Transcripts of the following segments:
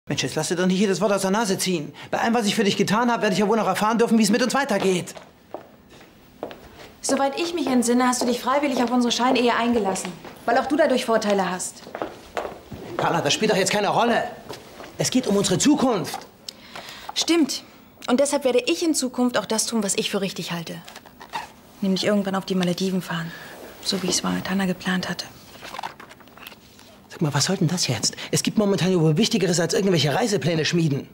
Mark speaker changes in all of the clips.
Speaker 1: Mensch, jetzt lass dir doch nicht jedes Wort aus der Nase ziehen. Bei allem, was ich für dich getan habe, werde ich ja wohl noch erfahren dürfen, wie es mit uns weitergeht.
Speaker 2: Soweit ich mich entsinne, hast du dich freiwillig auf unsere Scheinehe eingelassen. Weil auch du dadurch Vorteile hast.
Speaker 1: Carla, das spielt doch jetzt keine Rolle. Es geht um unsere Zukunft.
Speaker 2: Stimmt. Und deshalb werde ich in Zukunft auch das tun, was ich für richtig halte. Nämlich irgendwann auf die Malediven fahren. So wie ich es mal mit Hannah geplant hatte.
Speaker 1: Sag mal, was soll denn das jetzt? Es gibt momentan wohl Wichtigeres als irgendwelche Reisepläne schmieden.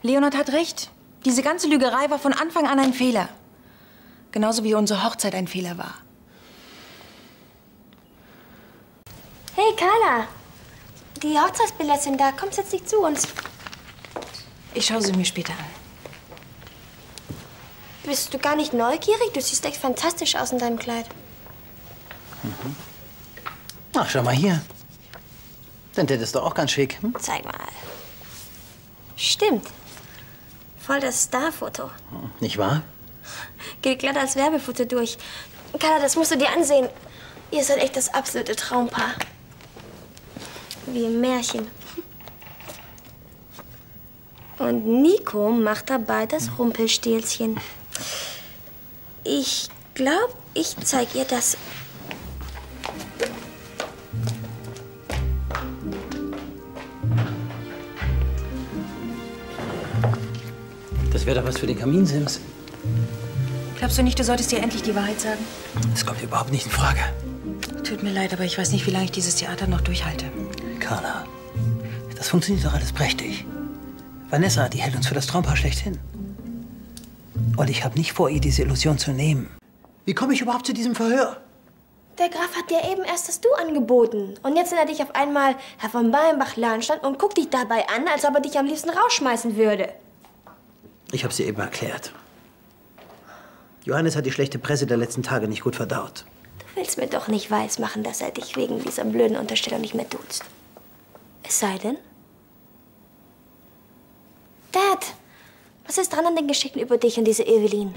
Speaker 2: Leonard hat recht. Diese ganze Lügerei war von Anfang an ein Fehler. Genauso wie unsere Hochzeit ein Fehler war.
Speaker 3: Hey, Carla. Die Hochzeitsbilder sind da. Kommst jetzt nicht zu uns?
Speaker 2: Ich schaue sie mir später an.
Speaker 3: Bist du gar nicht neugierig? Du siehst echt fantastisch aus in deinem Kleid.
Speaker 1: Mhm. Ach, schau mal hier. Dann das ist doch auch ganz schick. Hm?
Speaker 3: Zeig mal. Stimmt. Voll das Starfoto.
Speaker 1: Nicht wahr?
Speaker 3: Geht glatt als Werbefoto durch. Carla, das musst du dir ansehen. Ihr seid echt das absolute Traumpaar. Wie im Märchen. Und Nico macht dabei das Rumpelstilzchen. Ich glaube, ich zeig ihr das.
Speaker 1: Das wäre doch was für den Kaminsims.
Speaker 2: Glaubst du nicht, du solltest dir endlich die Wahrheit sagen?
Speaker 1: Das kommt überhaupt nicht in Frage.
Speaker 2: Tut mir leid, aber ich weiß nicht, wie lange ich dieses Theater noch durchhalte.
Speaker 1: Carla, das funktioniert doch alles prächtig. Vanessa, die hält uns für das Traumpaar schlechthin. Und ich habe nicht vor, ihr diese Illusion zu nehmen. Wie komme ich überhaupt zu diesem Verhör?
Speaker 3: Der Graf hat dir eben erst das Du angeboten. Und jetzt nennt er dich auf einmal Herr von Ballenbach-Lahnstein und guckt dich dabei an, als ob er dich am liebsten rausschmeißen würde.
Speaker 1: Ich habe es dir eben erklärt. Johannes hat die schlechte Presse der letzten Tage nicht gut verdaut.
Speaker 3: Du willst mir doch nicht weismachen, dass er dich wegen dieser blöden Unterstellung nicht mehr duzt. Es sei denn... Dad, was ist dran an den Geschichten über dich und diese Evelyn?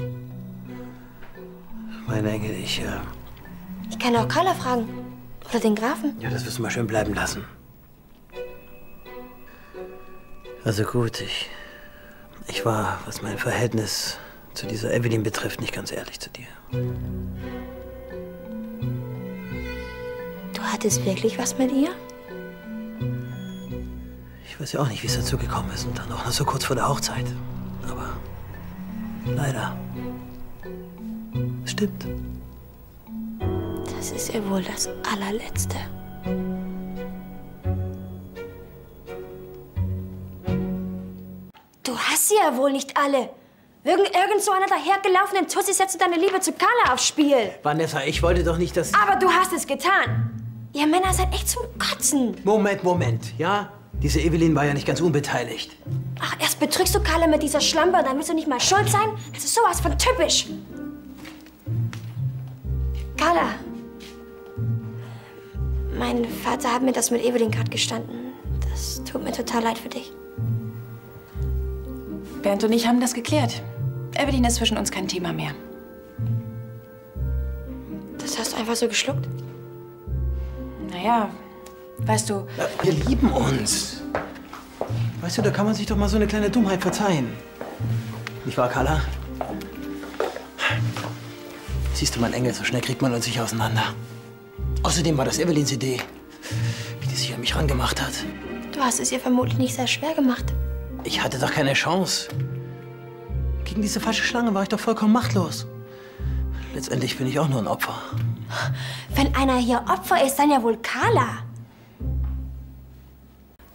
Speaker 1: Mein Engel,
Speaker 3: Ich kann auch Carla fragen. Oder den Grafen.
Speaker 1: Ja, das wirst du mal schön bleiben lassen. Also gut, ich war, was mein Verhältnis zu dieser Evelyn betrifft, nicht ganz ehrlich zu dir.
Speaker 3: Du hattest wirklich was mit ihr?
Speaker 1: Ich weiß ja auch nicht, wie es dazu gekommen ist und dann auch noch so kurz vor der Hochzeit. Aber leider. Es stimmt.
Speaker 3: Das ist ja wohl das allerletzte. Du hast sie ja wohl nicht alle. Irgend so einer dahergelaufenen Tussi setzt du deine Liebe zu Carla aufs Spiel.
Speaker 1: Vanessa, ich wollte doch nicht, dass...
Speaker 3: Aber du hast es getan. Ihr Männer seid echt zum Kotzen.
Speaker 1: Moment, ja? Diese Evelyn war ja nicht ganz unbeteiligt.
Speaker 3: Ach, erst betrügst du Carla mit dieser Schlampe, dann willst du nicht mal schuld sein? Das ist sowas von typisch. Carla. Mein Vater hat mir das mit Evelyn gerade gestanden. Das tut mir total leid für dich.
Speaker 2: Bernd und ich haben das geklärt. Evelyn ist zwischen uns kein Thema mehr.
Speaker 3: Das hast du einfach so geschluckt?
Speaker 2: Naja, weißt du...
Speaker 1: Wir lieben uns. Weißt du, da kann man sich doch mal so eine kleine Dummheit verzeihen. Nicht wahr, Carla? Siehst du, mein Engel, so schnell kriegt man uns nicht auseinander. Außerdem war das Evelyns Idee, wie die sich an mich rangemacht hat.
Speaker 3: Du hast es ihr vermutlich nicht sehr schwer gemacht.
Speaker 1: Ich hatte doch keine Chance. Gegen diese falsche Schlange war ich doch vollkommen machtlos. Letztendlich bin ich auch nur ein Opfer.
Speaker 3: Wenn einer hier Opfer ist, dann ja wohl Carla.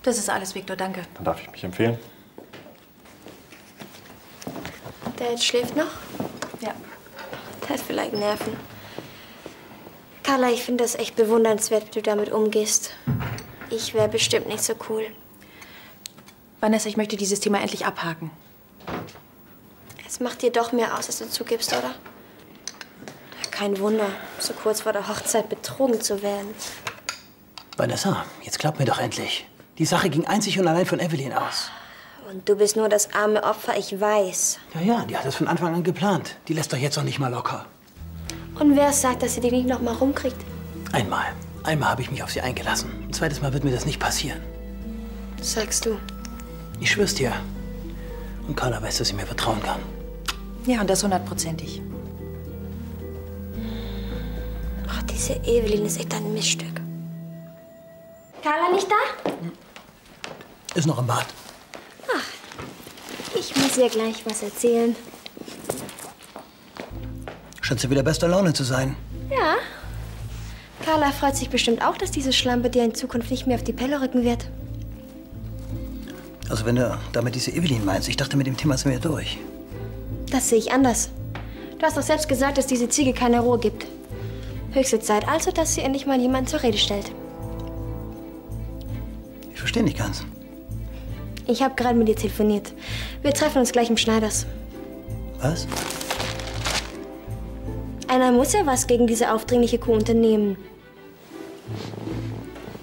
Speaker 2: Das ist alles, Viktor, danke.
Speaker 4: Dann darf ich mich empfehlen.
Speaker 3: Der jetzt schläft noch?
Speaker 2: Ja.
Speaker 3: Der hat vielleicht Nerven. Carla, ich finde das echt bewundernswert, wie du damit umgehst. Ich wäre bestimmt nicht so cool.
Speaker 2: Vanessa, ich möchte dieses Thema endlich abhaken.
Speaker 3: Es macht dir doch mehr aus, als du zugibst, oder? Kein Wunder, so kurz vor der Hochzeit betrogen zu werden.
Speaker 1: Vanessa, jetzt glaub mir doch endlich. Die Sache ging einzig und allein von Evelyn aus.
Speaker 3: Und du bist nur das arme Opfer, ich weiß.
Speaker 1: Ja, die hat das von Anfang an geplant. Die lässt doch jetzt noch nicht mal locker.
Speaker 3: Und wer sagt, dass sie dich nicht noch mal rumkriegt?
Speaker 1: Einmal habe ich mich auf sie eingelassen. Ein zweites Mal wird mir das nicht passieren.
Speaker 3: Das sagst du.
Speaker 1: Ich schwör's dir. Und Carla weiß, dass sie mir vertrauen kann.
Speaker 2: Ja, und das 100%ig.
Speaker 3: Ach, diese Evelyn ist echt ein Miststück. Carla nicht da?
Speaker 1: Ist noch im Bad.
Speaker 3: Ich muss ihr gleich was erzählen.
Speaker 1: Scheint sie wieder bester Laune zu sein.
Speaker 3: Ja. Carla freut sich bestimmt auch, dass diese Schlampe dir in Zukunft nicht mehr auf die Pelle rücken wird.
Speaker 1: Also wenn du damit diese Evelyn meinst, ich dachte, mit dem Thema sind wir durch.
Speaker 3: Das sehe ich anders. Du hast doch selbst gesagt, dass diese Ziege keine Ruhe gibt. Höchste Zeit also, dass sie endlich mal jemanden zur Rede stellt.
Speaker 1: Ich verstehe nicht ganz.
Speaker 3: Ich habe gerade mit ihr telefoniert. Wir treffen uns gleich im Schneiders.
Speaker 1: Was?
Speaker 3: Einer muss ja was gegen diese aufdringliche Kuh unternehmen.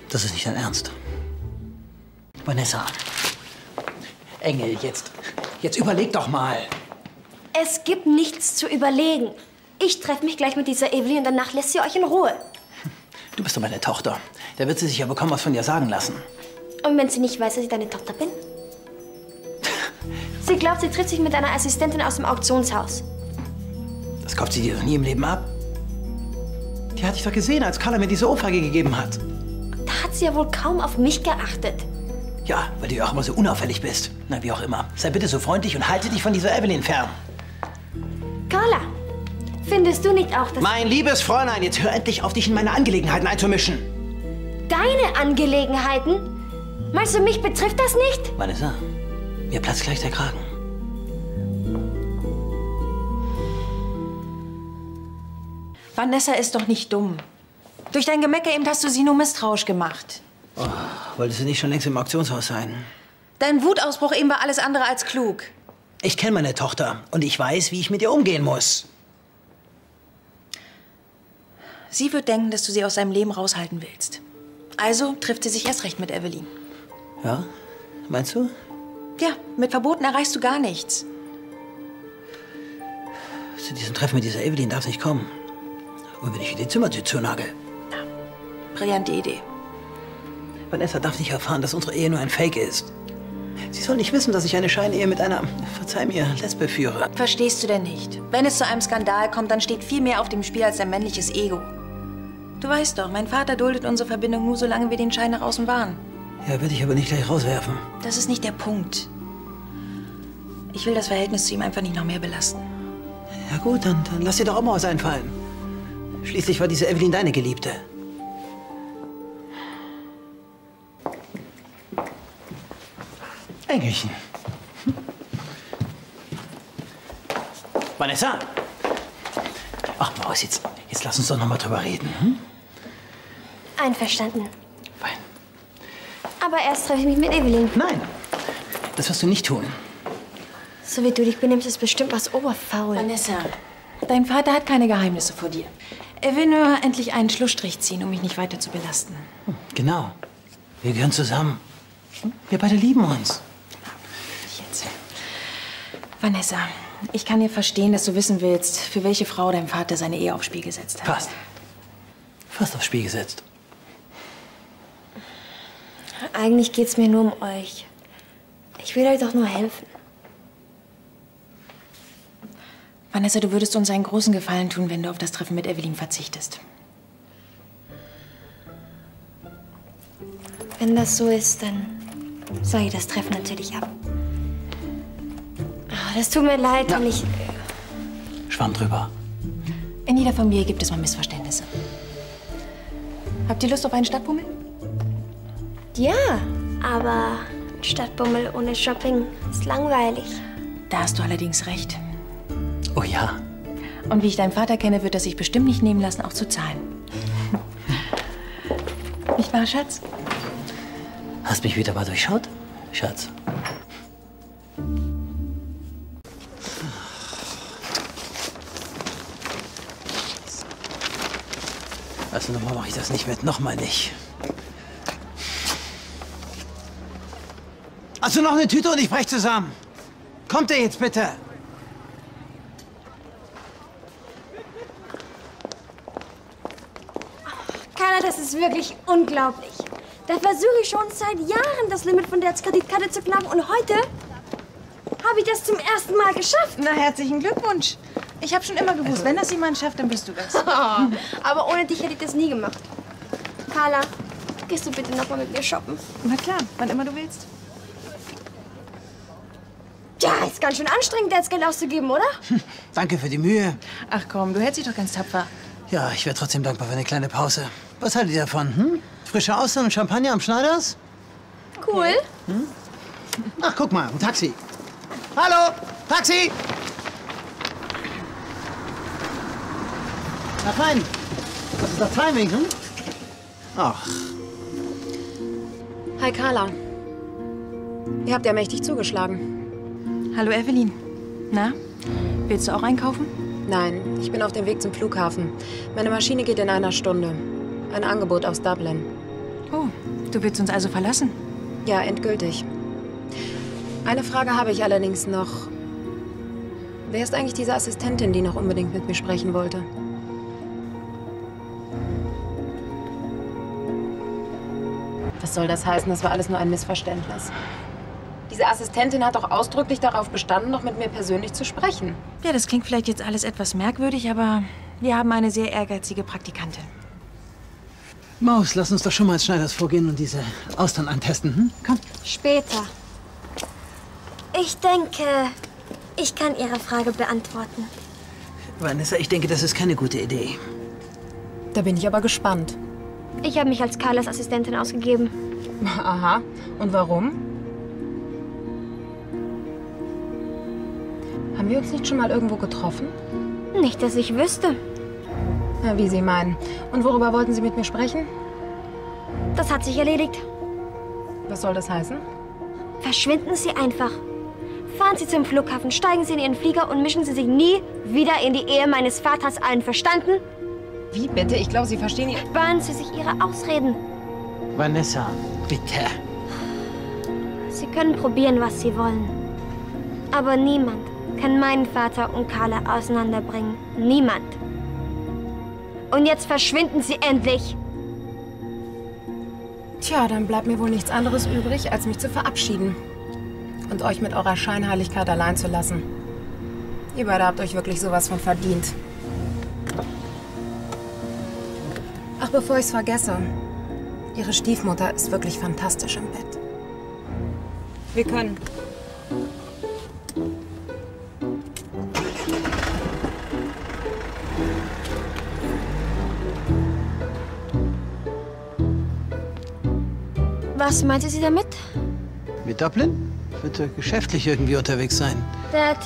Speaker 1: Das ist nicht dein Ernst. Vanessa. Engel, jetzt überleg doch mal.
Speaker 3: Es gibt nichts zu überlegen. Ich treffe mich gleich mit dieser Evelyn und danach lässt sie euch in Ruhe.
Speaker 1: Du bist doch meine Tochter. Da wird sie sich ja bekommen was von dir sagen lassen.
Speaker 3: Und wenn sie nicht weiß, dass ich deine Tochter bin? Sie glaubt, sie trifft sich mit einer Assistentin aus dem Auktionshaus.
Speaker 1: Das kauft sie dir doch nie im Leben ab. Die hatte ich doch gesehen, als Carla mir diese Ohrfeige gegeben hat.
Speaker 3: Da hat sie ja wohl kaum auf mich geachtet.
Speaker 1: Ja, weil du ja auch immer so unauffällig bist. Na, wie auch immer. Sei bitte so freundlich und halte dich von dieser Evelyn fern.
Speaker 3: Carla, findest du nicht auch, dass...
Speaker 1: Mein liebes Fräulein, jetzt hör endlich auf, dich in meine Angelegenheiten einzumischen.
Speaker 3: Deine Angelegenheiten? Meinst du, mich betrifft das nicht?
Speaker 1: Vanessa, mir platzt gleich der Kragen.
Speaker 2: Vanessa ist doch nicht dumm. Durch dein Gemecker eben hast du sie nur misstrauisch gemacht.
Speaker 1: Oh, wolltest du nicht schon längst im Auktionshaus sein?
Speaker 2: Dein Wutausbruch eben war alles andere als klug.
Speaker 1: Ich kenne meine Tochter und ich weiß, wie ich mit ihr umgehen muss.
Speaker 2: Sie wird denken, dass du sie aus seinem Leben raushalten willst. Also trifft sie sich erst recht mit Evelyn.
Speaker 1: Ja? Meinst du?
Speaker 2: Ja, mit Verboten erreichst du gar nichts.
Speaker 1: Zu diesem Treffen mit dieser Evelyn darf nicht kommen. Und wenn ich ihr die Zimmertür zunagel.
Speaker 2: Ja, brillante Idee.
Speaker 1: Vanessa darf nicht erfahren, dass unsere Ehe nur ein Fake ist. Sie soll nicht wissen, dass ich eine Scheinehe mit einer, verzeih mir, Lesbe führe.
Speaker 2: Verstehst du denn nicht? Wenn es zu einem Skandal kommt, dann steht viel mehr auf dem Spiel als dein männliches Ego. Du weißt doch, mein Vater duldet unsere Verbindung nur, solange wir den Schein nach außen wahren.
Speaker 1: Ja, würde ich aber nicht gleich rauswerfen.
Speaker 2: Das ist nicht der Punkt. Ich will das Verhältnis zu ihm einfach nicht noch mehr belasten.
Speaker 1: Ja gut, dann lass dir doch auch mal was einfallen. Schließlich war diese Evelyn deine Geliebte. Engelchen. Vanessa! Ach, Maus, jetzt lass uns doch noch mal drüber reden. Hm?
Speaker 3: Einverstanden.
Speaker 1: Fein.
Speaker 3: Aber erst treffe ich mich mit Evelyn.
Speaker 1: Nein, das wirst du nicht tun.
Speaker 3: So wie du dich benimmst, ist bestimmt was oberfaul.
Speaker 2: Vanessa, dein Vater hat keine Geheimnisse vor dir. Er will nur endlich einen Schlussstrich ziehen, um mich nicht weiter zu belasten.
Speaker 1: Genau. Wir gehören zusammen. Wir beide lieben uns.
Speaker 2: Jetzt. Vanessa, ich kann dir verstehen, dass du wissen willst, für welche Frau dein Vater seine Ehe aufs Spiel gesetzt hat.
Speaker 1: Fast. Fast aufs Spiel gesetzt.
Speaker 3: Eigentlich geht's mir nur um euch. Ich will euch doch nur helfen.
Speaker 2: Vanessa, du würdest uns einen großen Gefallen tun, wenn du auf das Treffen mit Evelyn verzichtest.
Speaker 3: Wenn das so ist, dann sage ich das Treffen natürlich ab. Oh, das tut mir leid, wenn ich...
Speaker 1: Schwamm drüber.
Speaker 2: In jeder Familie gibt es mal Missverständnisse. Habt ihr Lust auf einen Stadtbummel?
Speaker 3: Ja, aber ein Stadtbummel ohne Shopping ist langweilig.
Speaker 2: Da hast du allerdings recht.
Speaker 1: Oh ja.
Speaker 2: Und wie ich deinen Vater kenne, wird er sich bestimmt nicht nehmen lassen, auch zu zahlen. Nicht wahr, Schatz?
Speaker 1: Hast mich wieder mal durchschaut, Schatz? Also nochmal mache ich das nicht mit, nochmal nicht. Also noch eine Tüte und ich brech zusammen. Kommt ihr jetzt bitte?
Speaker 3: Carla, das ist wirklich unglaublich. Da versuche ich schon seit Jahren, das Limit von der Kreditkarte zu knacken. Und heute habe ich das zum ersten Mal geschafft.
Speaker 2: Na, herzlichen Glückwunsch. Ich habe schon immer gewusst, wenn das jemand schafft, dann bist du das.
Speaker 3: Aber ohne dich hätte ich das nie gemacht. Carla, gehst du bitte noch mal mit mir shoppen?
Speaker 2: Na klar, wann immer du willst.
Speaker 3: Ja, ist ganz schön anstrengend, jetzt Geld auszugeben, oder?
Speaker 1: Danke für die Mühe.
Speaker 2: Ach komm, du hältst dich doch ganz tapfer.
Speaker 1: Ja, ich wäre trotzdem dankbar für eine kleine Pause. Was haltet ihr davon? Hm? Frische Austern und Champagner am Schneiders?
Speaker 3: Cool.
Speaker 1: Ach, guck mal, ein Taxi. Hallo, Taxi! Na fein. Das ist das Timing, hm? Ach,
Speaker 4: Hi Carla. Ihr habt ja mächtig zugeschlagen.
Speaker 2: Hallo Evelyn. Na, willst du auch einkaufen?
Speaker 4: Nein, ich bin auf dem Weg zum Flughafen. Meine Maschine geht in einer Stunde. Ein Angebot aus Dublin.
Speaker 2: Oh, du willst uns also verlassen?
Speaker 4: Ja, endgültig. Eine Frage habe ich allerdings noch. Wer ist eigentlich diese Assistentin, die noch unbedingt mit mir sprechen wollte? Was soll das heißen? Das war alles nur ein Missverständnis. Diese Assistentin hat doch ausdrücklich darauf bestanden, noch mit mir persönlich zu sprechen.
Speaker 2: Ja, das klingt vielleicht jetzt alles etwas merkwürdig, aber wir haben eine sehr ehrgeizige Praktikantin.
Speaker 1: Maus, lass uns doch schon mal ins Schneiders vorgehen und diese Austern antesten, hm? Komm.
Speaker 3: Später. Ich denke, ich kann Ihre Frage beantworten.
Speaker 1: Vanessa, ich denke, das ist keine gute Idee.
Speaker 4: Da bin ich aber gespannt.
Speaker 3: Ich habe mich als Carlas Assistentin ausgegeben.
Speaker 4: Aha. Und warum? Haben wir uns nicht schon mal irgendwo getroffen?
Speaker 3: Nicht, dass ich wüsste.
Speaker 4: Na, wie Sie meinen. Und worüber wollten Sie mit mir sprechen?
Speaker 3: Das hat sich erledigt.
Speaker 4: Was soll das heißen?
Speaker 3: Verschwinden Sie einfach. Fahren Sie zum Flughafen, steigen Sie in Ihren Flieger und mischen Sie sich nie wieder in die Ehe meines Vaters ein. Verstanden?
Speaker 4: Wie bitte? Ich glaube, Sie verstehen nicht.
Speaker 3: Sparen Sie sich Ihre Ausreden.
Speaker 1: Vanessa, bitte.
Speaker 3: Sie können probieren, was Sie wollen. Aber niemand kann meinen Vater und Carla auseinanderbringen. Niemand. Und jetzt verschwinden Sie endlich.
Speaker 4: Tja, dann bleibt mir wohl nichts anderes übrig, als mich zu verabschieden. Und euch mit eurer Scheinheiligkeit allein zu lassen. Ihr beide habt euch wirklich sowas von verdient. Ach, bevor ich's vergesse. Ihre Stiefmutter ist wirklich fantastisch im Bett. Wir können.
Speaker 3: Was meinte sie damit?
Speaker 1: Mit Dublin? Wird geschäftlich irgendwie unterwegs sein.
Speaker 3: Dad,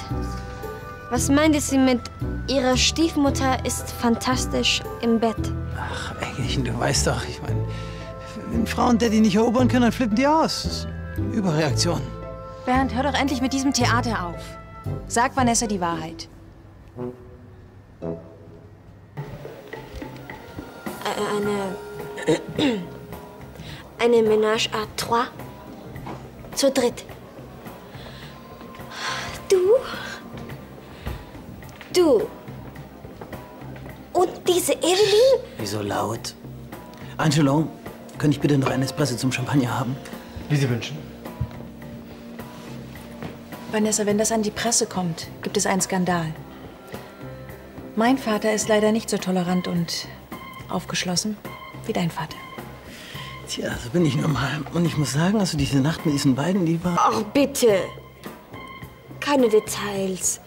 Speaker 3: was meinte sie mit ihre Stiefmutter ist fantastisch im Bett?
Speaker 1: Ach, Engelchen, du weißt doch, ich meine, wenn Frauen Daddy nicht erobern können, dann flippen die aus. Das ist Überreaktion.
Speaker 2: Bernd, hör doch endlich mit diesem Theater auf. Sag Vanessa die Wahrheit.
Speaker 3: Eine Ménage à trois? Zu dritt. Du. Und diese Evelyn?
Speaker 1: Wieso laut? Angelo, könnte ich bitte noch einen Espresso zum Champagner haben?
Speaker 5: Wie Sie wünschen.
Speaker 2: Vanessa, wenn das an die Presse kommt, gibt es einen Skandal. Mein Vater ist leider nicht so tolerant und aufgeschlossen wie dein Vater.
Speaker 1: Tja, so bin ich nun mal. Und ich muss sagen, also diese Nacht mit diesen beiden, die war...
Speaker 3: Ach, bitte. Keine Details.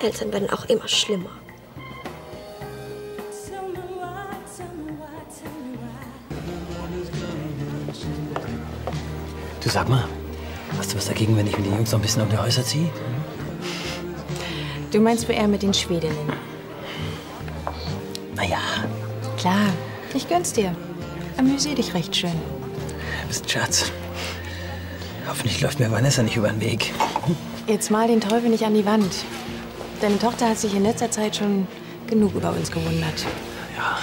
Speaker 3: Eltern werden auch immer schlimmer.
Speaker 1: Du, sag mal, hast du was dagegen, wenn ich mit den Jungs noch ein bisschen um die Häuser ziehe?
Speaker 2: Du meinst wohl eher mit den Schwedinnen?
Speaker 1: Naja,
Speaker 2: Klar, ich gönn's dir. Amüsier dich recht schön.
Speaker 1: du bist ein Schatz. Hoffentlich läuft mir Vanessa nicht über den Weg.
Speaker 2: Jetzt mal den Teufel nicht an die Wand. Deine Tochter hat sich in letzter Zeit schon genug über uns gewundert.
Speaker 1: Ja,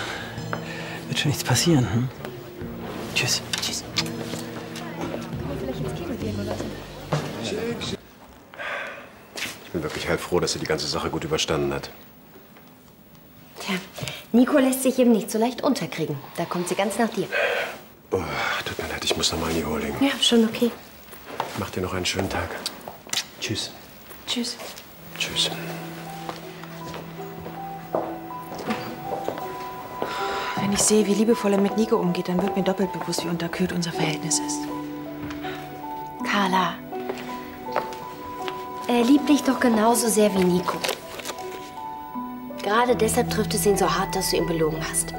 Speaker 1: wird schon nichts passieren. Hm? Tschüss. Tschüss.
Speaker 5: Ich bin wirklich heilfroh, dass sie die ganze Sache gut überstanden hat.
Speaker 3: Tja,
Speaker 5: Nico lässt sich eben nicht so leicht unterkriegen. Da kommt sie ganz nach dir.
Speaker 6: Oh, tut mir leid, ich muss noch mal in die Holding.
Speaker 5: Ja, schon okay.
Speaker 6: Mach dir noch einen schönen Tag. Tschüss.
Speaker 2: Tschüss.
Speaker 6: Tschüss.
Speaker 2: Wenn ich sehe, wie liebevoll er mit Nico umgeht, dann wird mir doppelt bewusst, wie unterkühlt unser Verhältnis ist.
Speaker 5: Carla. Er liebt dich doch genauso sehr wie Nico. Gerade deshalb trifft es ihn so hart, dass du ihn belogen hast.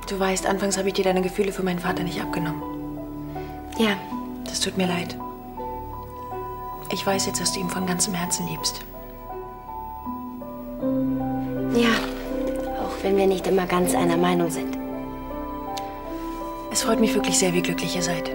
Speaker 2: Du weißt, anfangs habe ich dir deine Gefühle für meinen Vater nicht abgenommen.
Speaker 5: Ja,
Speaker 2: Das tut mir leid. Ich weiß jetzt, dass du ihn von ganzem Herzen liebst.
Speaker 5: ja. Auch wenn wir nicht immer ganz einer Meinung sind.
Speaker 2: Es freut mich wirklich sehr, wie glücklich ihr seid.